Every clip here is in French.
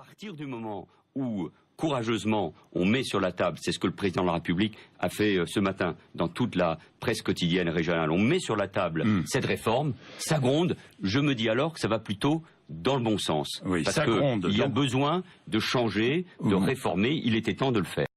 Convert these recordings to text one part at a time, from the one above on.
À partir du moment où, courageusement, on met sur la table, c'est ce que le président de la République a fait ce matin dans toute la presse quotidienne régionale, on met sur la table cette réforme, ça gronde, je me dis alors que ça va plutôt dans le bon sens. Oui, parce ça gronde. qu'il y a besoin de changer, de réformer, il était temps de le faire.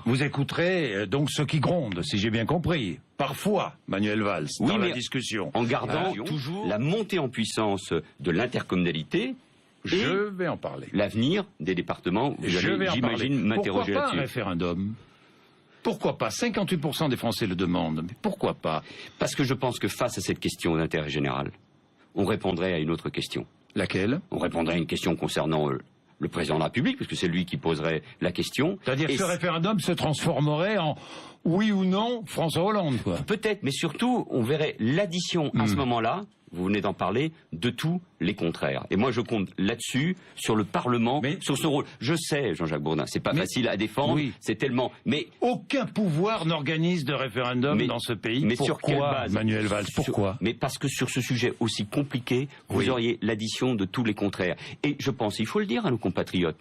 Vous écouterez donc ceux qui grondent, si j'ai bien compris. Parfois, Manuel Valls, dans la discussion. En gardant toujours la montée en puissance de l'intercommunalité. Je vais en parler. L'avenir des départements, vous allez, j'imagine, m'interroger là-dessus. Pourquoi pas un référendum? Pourquoi pas? 58% des Français le demandent, mais pourquoi pas? Parce que je pense que face à cette question d'intérêt général, on répondrait à une autre question. Laquelle? On répondrait à une question concernant le président de la République, parce que c'est lui qui poserait la question. C'est-à-dire que ce référendum se transformerait en oui ou non François Hollande, quoi. Peut-être, mais surtout, on verrait l'addition à ce moment-là, vous venez d'en parler, de tous les contraires. Et moi, je compte là-dessus, sur le Parlement, sur son rôle. Je sais, Jean-Jacques Bourdin, c'est pas facile à défendre, c'est tellement... Mais aucun pouvoir n'organise de référendum dans ce pays. Mais sur quelle base, Manuel Valls? Pourquoi? Mais parce que sur ce sujet aussi compliqué, vous auriez l'addition de tous les contraires. Et je pense, il faut le dire à nos compatriotes,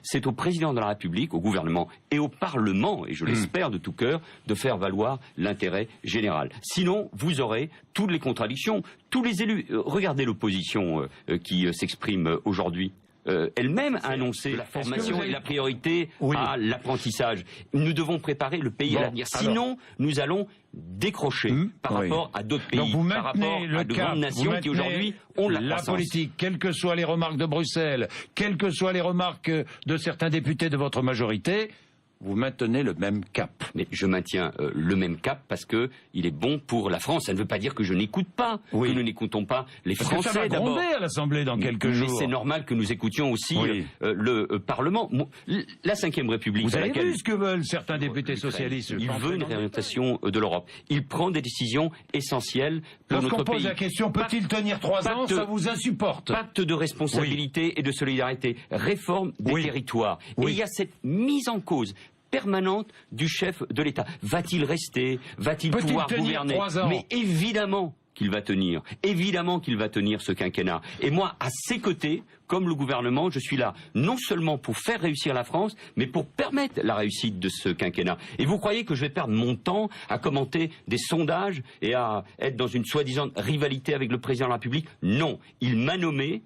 c'est au président de la République, au gouvernement et au Parlement, et je l'espère de tout cœur, de faire valoir l'intérêt général. Sinon, vous aurez toutes les contradictions, tous les élus. Regardez l'opposition qui s'exprime aujourd'hui. Elle-même a annoncé la formation et la priorité à l'apprentissage. Nous devons préparer le pays à l'avenir. Sinon, nous allons décrocher par rapport à d'autres pays, par rapport à de grandes nations qui aujourd'hui ont la croissance. La politique, quelles que soient les remarques de Bruxelles, quelles que soient les remarques de certains députés de votre majorité, vous maintenez le même cap. Mais je maintiens le même cap parce que il est bon pour la France. Ça ne veut pas dire que je n'écoute pas, que nous n'écoutons pas les Français d'abord. Ça va gronder à l'Assemblée dans quelques jours. Mais c'est normal que nous écoutions aussi le Parlement. La Ve République. Vous avez vu ce que veulent certains députés socialistes? Il veut une réorientation de l'Europe. Il prend des décisions essentielles pour notre pays. Lorsqu'on pose la question, peut-il tenir 3 ans, ça vous insupporte? Pacte de responsabilité et de solidarité, réforme des territoires. Et il y a cette mise en cause permanente du chef de l'État. Va-t-il rester? Va-t-il pouvoir gouverner? Mais évidemment qu'il va tenir. Évidemment qu'il va tenir ce quinquennat. Et moi, à ses côtés, comme le gouvernement, je suis là non seulement pour faire réussir la France, mais pour permettre la réussite de ce quinquennat. Et vous croyez que je vais perdre mon temps à commenter des sondages et à être dans une soi-disant rivalité avec le président de la République? Non. Il m'a nommé,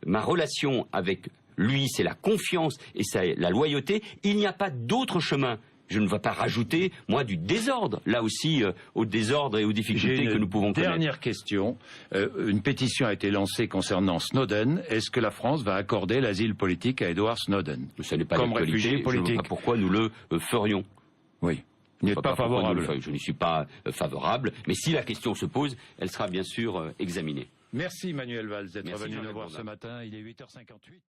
ma relation avec lui, c'est la confiance et c'est la loyauté. Il n'y a pas d'autre chemin. Je ne vais pas rajouter, moi, du désordre, là aussi, au désordre et aux difficultés que nous pouvons connaître. Dernière question. Une pétition a été lancée concernant Snowden. Est-ce que la France va accorder l'asile politique à Edward Snowden? Ce n'est pas comme réfugié politique. Je ne vois pas pourquoi nous le ferions. Oui. Vous n'êtes pas favorable? Je n'y suis pas favorable, mais si la question se pose, elle sera bien sûr examinée. Merci Manuel Valls d'être venu nous voir ce matin. Il est 8h58.